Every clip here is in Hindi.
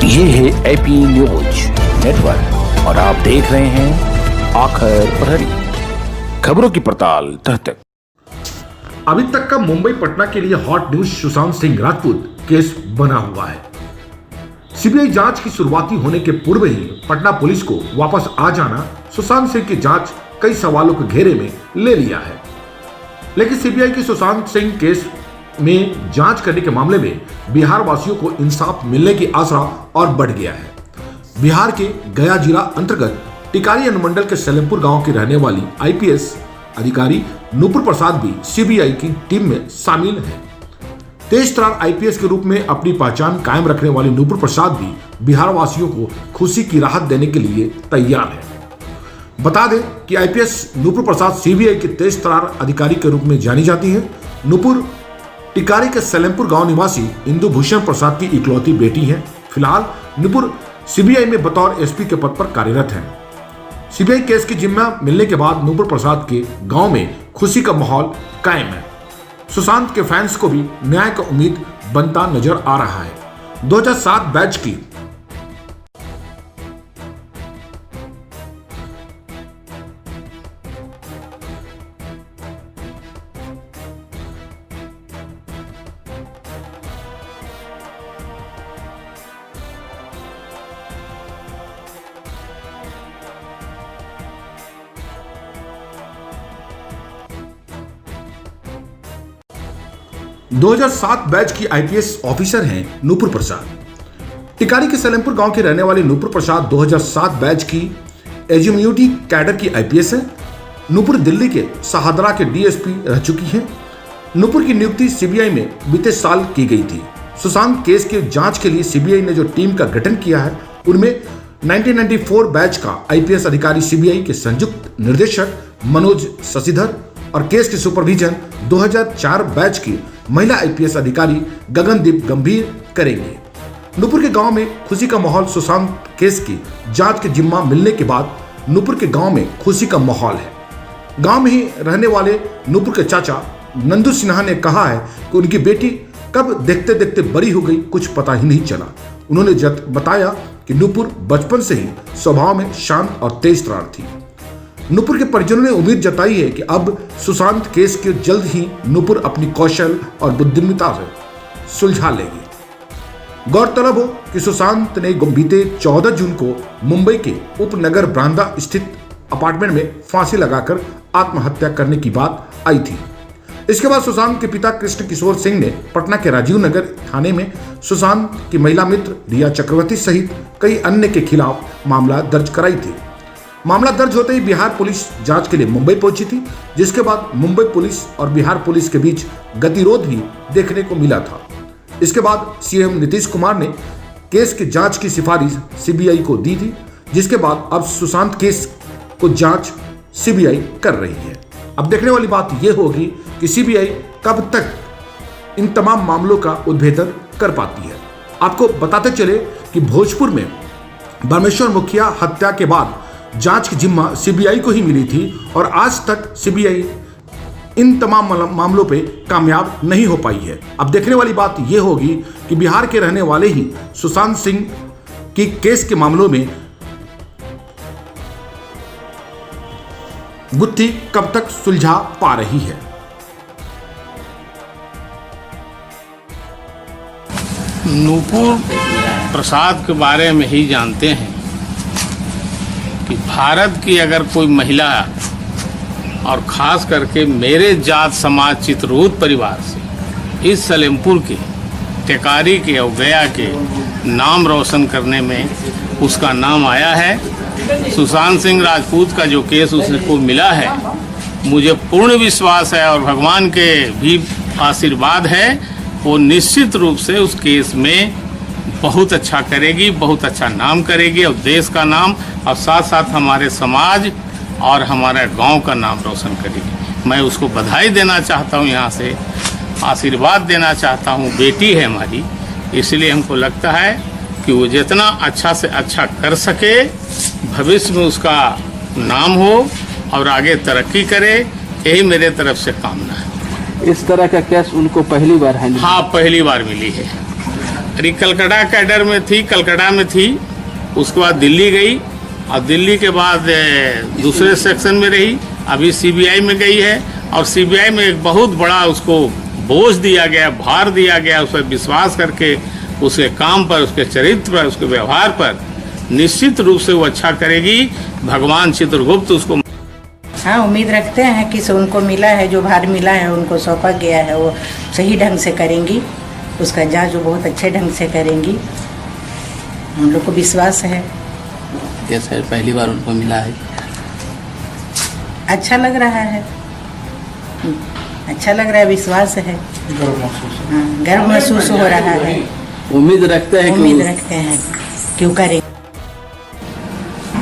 ये है एपी न्यूज नेटवर्क और आप देख रहे हैं आखिर प्रहरी, खबरों की पड़ताल तह तक। अभी तक का मुंबई पटना के लिए hot news Sushant Singh Rajput case बना हुआ है। सीबीआई जांच की शुरुआती होने के पूर्व ही पटना पुलिस को वापस आ जाना सुशांत सिंह की जांच कई सवालों के घेरे में ले लिया है। लेकिन सीबीआई की सुशांत सिंह केस में जांच करने के मामले में बिहार वासियों को इंसाफ मिलने की आशा और बढ़ गया है। बिहार के गया जिला अंतर्गत टिकारी अनुमंडल के सलेमपुर गांव की रहने वाली आईपीएस अधिकारी नूपुर प्रसाद भी सीबीआई की टीम में शामिल है। तेज तर्रार आईपीएस के रूप में अपनी पहचान कायम रखने वाली नूपुर प्रसाद भी बिहार वासियों को खुशी की राहत देने के लिए तैयार है। बता दें कि आईपीएस नूपुर प्रसाद सीबीआई के तेज तर्रार अधिकारी के रूप में जानी जाती है। नूपुर टिकारी के सलेमपुर गांव निवासी इंदु भूषण प्रसाद की इकलौती बेटी है। फिलहाल नूपुर सीबीआई में बतौर एसपी के पद पर कार्यरत है। सीबीआई केस की जिम्मा मिलने के बाद नूपुर प्रसाद के गांव में खुशी का माहौल कायम है। सुशांत के फैंस को भी न्याय का उम्मीद बनता नजर आ रहा है। 2007 बैच की बैच की आईपीएस ऑफिसर हैं नूपुर प्रसाद। टिकारी के सलेमपुर गांव के रहने वाले नूपुर प्रसाद 2007 बैच की एजुम्यूटी कैडर की आईपीएस है। नूपुर दिल्ली के शाहदरा के डीएसपी रह चुकी है। नूपुर की नियुक्ति सीबीआई में बीते साल की गई थी। सुशांत केस की जांच के लिए सीबीआई ने जो टीम का गठन किया है उनमें 1994 बैच का आईपीएस अधिकारी सीबीआई के संयुक्त निर्देशक मनोज शशिधर और केस की सुपरविजन 2004 बैच की महिला आईपीएस अधिकारी गगनदीप गंभीर करेंगे। नूपुर के गांव में खुशी का माहौल। सुशांत केस की जांच के जिम्मा मिलने के बाद नूपुर के गांव में खुशी का माहौल है। गांव में ही रहने वाले नूपुर के चाचा नंदू सिन्हा ने कहा है कि उनकी बेटी कब देखते देखते बड़ी हो गई कुछ पता ही नहीं चला। उन्होंने बताया कि नूपुर बचपन से ही स्वभाव में शांत और तेज तर्रार थी। नूपुर के परिजनों ने उम्मीद जताई है कि अब सुशांत केस के जल्द ही नूपुर अपनी कौशल और बुद्धिमत्ता से सुलझा लेगी। गौरतलब हो कि सुशांत ने बीते 14 जून को मुंबई के उपनगर ब्रांदा स्थित अपार्टमेंट में फांसी लगाकर आत्महत्या करने की बात आई थी। इसके बाद सुशांत के पिता कृष्ण किशोर सिंह ने पटना के राजीव नगर थाने में सुशांत की महिला मित्र रिया चक्रवर्ती सहित कई अन्य के खिलाफ मामला दर्ज कराई थी। मामला दर्ज होते ही बिहार पुलिस जांच के लिए मुंबई पहुंची थी, जिसके बाद मुंबई पुलिस और बिहार पुलिस के बीच गतिरोध भी देखने को मिला था। इसके बाद सीएम नीतीश कुमार ने केस की जांच की सिफारिश सीबीआई को दी थी, जिसके बाद अब सुशांत केस को जांच सीबीआई कर रही है। अब देखने वाली बात यह होगी कि सीबीआई कब तक इन तमाम मामलों का उद्भेदन कर पाती है। आपको बताते चले कि भोजपुर में बामेश्वर मुखिया हत्या के बाद जांच की जिम्मा सीबीआई को ही मिली थी और आज तक सीबीआई इन तमाम मामलों पे कामयाब नहीं हो पाई है। अब देखने वाली बात यह होगी कि बिहार के रहने वाले ही सुशांत सिंह की केस के मामलों में गुत्थी कब तक सुलझा पा रही है। नूपुर प्रसाद के बारे में ही जानते हैं कि भारत की अगर कोई महिला और ख़ास करके मेरे जात समाज चित्रहूत परिवार से इस सलेमपुर के टिकारी के और गया के नाम रोशन करने में उसका नाम आया है। सुशांत सिंह राजपूत का जो केस उसको मिला है, मुझे पूर्ण विश्वास है और भगवान के भी आशीर्वाद है, वो निश्चित रूप से उस केस में बहुत अच्छा करेगी, बहुत अच्छा नाम करेगी और देश का नाम और साथ साथ हमारे समाज और हमारे गांव का नाम रोशन करेगी। मैं उसको बधाई देना चाहता हूं, यहाँ से आशीर्वाद देना चाहता हूं। बेटी है हमारी, इसलिए हमको लगता है कि वो जितना अच्छा से अच्छा कर सके, भविष्य में उसका नाम हो और आगे तरक्की करे, यही मेरे तरफ से कामना है। इस तरह का केस उनको पहली बार है? हाँ, पहली बार मिली है। अरे कलकत्ता कैडर में थी, कलकत्ता में थी, उसके बाद दिल्ली गई और दिल्ली के बाद दूसरे सेक्शन में रही, अभी सीबीआई में गई है और सीबीआई में एक बहुत बड़ा उसको बोझ दिया गया, भार दिया गया, उस पर विश्वास करके उसके काम पर, उसके चरित्र पर, उसके व्यवहार पर निश्चित रूप से वो अच्छा करेगी। भगवान चित्रगुप्त उसको हाँ, उम्मीद रखते हैं कि उनको मिला है, जो भार मिला है, उनको सौंपा गया है, वो सही ढंग से करेंगी, उसका जांच वो बहुत अच्छे ढंग से करेंगी, हम लोग को विश्वास है। ये सर पहली बार उनको मिला है, अच्छा लग रहा है, अच्छा लग रहा है, विश्वास है, हाँ, गर्व महसूस हो रहा है। उम्मीद रखते हैं उम्मीद रखते हैं क्यों करें।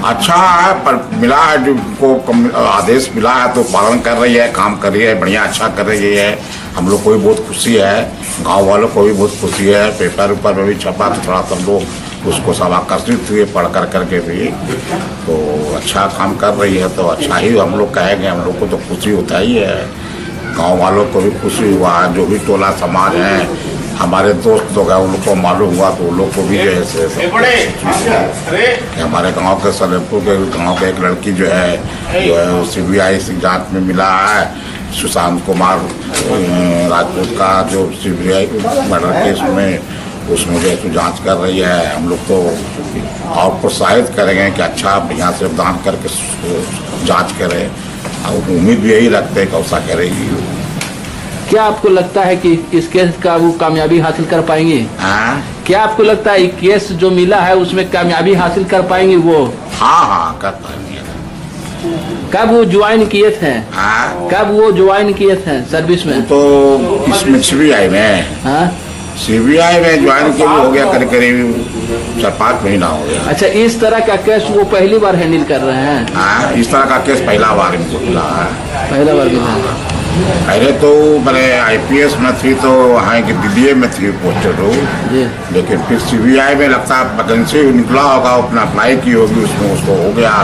अच्छा है, पर मिला है, जो को आदेश मिला है तो पालन कर रही है, काम कर रही है, बढ़िया अच्छा कर रही है। हम लोग को भी बहुत खुशी है, गांव वालों को भी बहुत खुशी है। पेपर ऊपर में भी छपा तो थोड़ा सब लोग उसको सब आकर्षित हुए पढ़ कर करके भी, तो अच्छा काम कर रही है तो अच्छा ही हम लोग कहेंगे। हम लोग को तो खुशी होता ही है, गांव वालों को भी खुशी हुआ, जो भी टोला समाज है, हमारे दोस्त लोग हैं, उन लोग को मालूम हुआ तो उन लोग को भी जो है कि हमारे गांव के सलेमपुर के गांव के एक लड़की जो है सीबीआई से जांच में मिला है। सुशांत कुमार राजपूत का जो सीबीआई मर्डर केस में, उसमें जो है जांच कर रही है। हम लोग तो और प्रोत्साहित करेंगे कि अच्छा बढ़िया से दान करके जांच करें, और उम्मीद भी यही रखते हैं कि ऐसा करेगी। क्या आपको लगता है कि इस केस का वो कामयाबी हासिल कर पाएंगे? क्या आपको लगता है केस जो मिला है उसमें कामयाबी हासिल कर पाएंगे वो? हाँ कर पाएंगे। कब वो ज्वाइन किए थे? कब वो ज्वाइन किए थे सर्विस में? तो इसमें सीबीआई में, हाँ, सीबीआई में ज्वाइन के लिए हो गया करीब 4-5 महीना हो गया। अच्छा, इस तरह का केस वो पहली बार हैंडल कर रहे हैं? हाँ, इस तरह का केस पहला बार इनको मिला है। पहला बार मिला है। पहले तो मैंने आईपीएस में थी तो वहाँ की दिल्ली में थी पोस्टेड हो, लेकिन फिर सीबीआई में लगता है वैकेंसी निकला होगा, अपना अप्लाई की होगी, उसमें उसको हो गया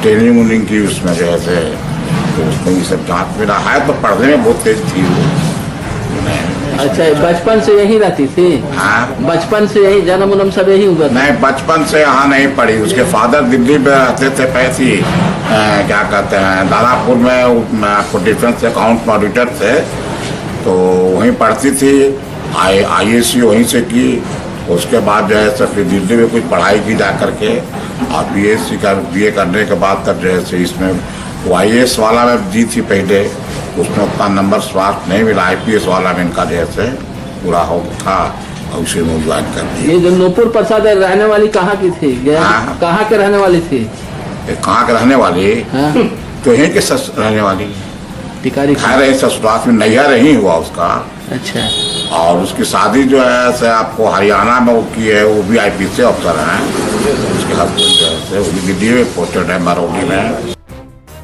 ट्रेनिंग उनिंग की उसमें जो है, तो उसमें ये सब जांच मिला है। तो पढ़ने में बहुत तेज थी वो। अच्छा, बचपन से यही रहती थी? हाँ, बचपन से यही जन्म उन्म सब यही हुआ? नहीं, बचपन से यहाँ नहीं पढ़ी। उसके फादर दिल्ली में रहते थे, पैसी क्या कहते हैं, दानापुर में आपको डिफेंस अकाउंट में ऑडिटर थे, तो वहीं पढ़ती थी। IAC वहीं से की। उसके बाद जो है फिर दिल्ली में कुछ पढ़ाई की जा करके, और BA करने के बाद तब जो है इसमें IAS वाला में दी थी पहले, उसमें उतना नंबर स्वास्थ्य नहीं मिला। IPS वाला में इनका जैसे पूरा हो था, और उसे में ज्वाइन कर दिया। ये जो नूपुर प्रसाद रहने वाली कहाँ की थी? कहाँ के रहने वाली थी? कहाँ के रहने वाली? हाँ? तो यहीं के रहने वाली टिकारी खा रहे ससुराल में, नैहर ही हुआ उसका। अच्छा। और उसकी शादी जो है से आपको हरियाणा में वो की है, वो भी IPC अफसर हैं। उसके हस्बैंड जो है वो भी दिल्ली में पोस्टेड है, मरौली में।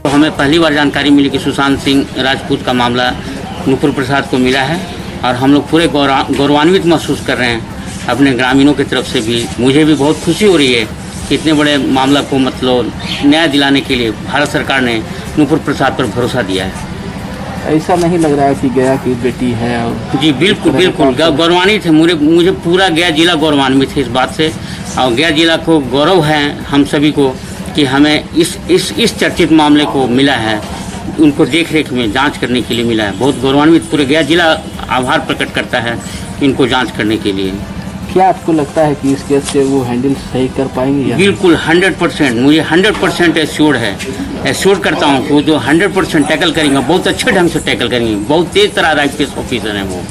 तो हमें पहली बार जानकारी मिली कि सुशांत सिंह राजपूत का मामला नूपुर प्रसाद को मिला है, और हम लोग पूरे गौरवान्वित महसूस कर रहे हैं अपने ग्रामीणों की तरफ से भी। मुझे भी बहुत खुशी हो रही है कि इतने बड़े मामला को मतलब न्याय दिलाने के लिए भारत सरकार ने नूपुर प्रसाद पर भरोसा दिया है। ऐसा नहीं लग रहा है कि गया की बेटी है? जी बिल्कुल बिल्कुल, गौरवान्वित है। मुझे पूरा गया जिला गौरवान्वित है इस बात से, और गया जिला को गौरव है हम सभी को कि हमें इस चर्चित मामले को मिला है, उनको देख रेख में जांच करने के लिए मिला है। बहुत गौरवान्वित पूरे गया जिला आभार प्रकट करता है इनको जांच करने के लिए। क्या आपको लगता है कि इस केस से वो हैंडल सही कर पाएंगे? बिल्कुल 100%, मुझे 100% एश्योर्ड है, एश्योर्ड करता हूँ कि वो जो 100% टैकल करेंगे, बहुत अच्छे ढंग से टैकल करेंगे। बहुत तेज तरह IPS ऑफिसर हैं वो।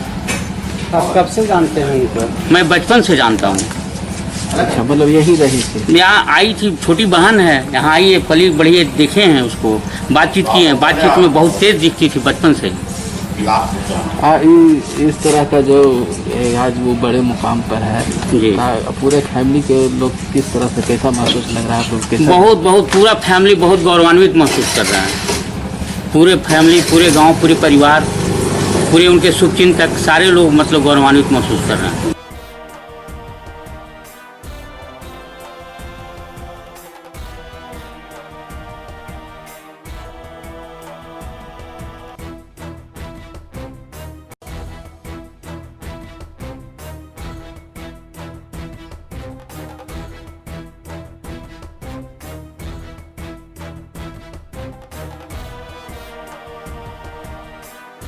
आप कब से जानते हैं इनको? मैं बचपन से जानता हूँ। अच्छा, मतलब यही रही थी? यहाँ आई थी, छोटी बहन है, यहाँ आई है, पली बढ़िया देखे हैं उसको, बातचीत की है, बातचीत में बहुत तेज दिखती थी बचपन से। इस तरह का जो आज वो बड़े मुकाम पर है जी, पूरे फैमिली के लोग किस तरह से, कैसा महसूस लग रहा है? बहुत पूरा फैमिली बहुत गौरवान्वित महसूस कर रहा है। पूरे फैमिली, पूरे गांव, पूरे परिवार, पूरे उनके शुभचिंतक सारे लोग मतलब गौरवान्वित महसूस कर रहे हैं।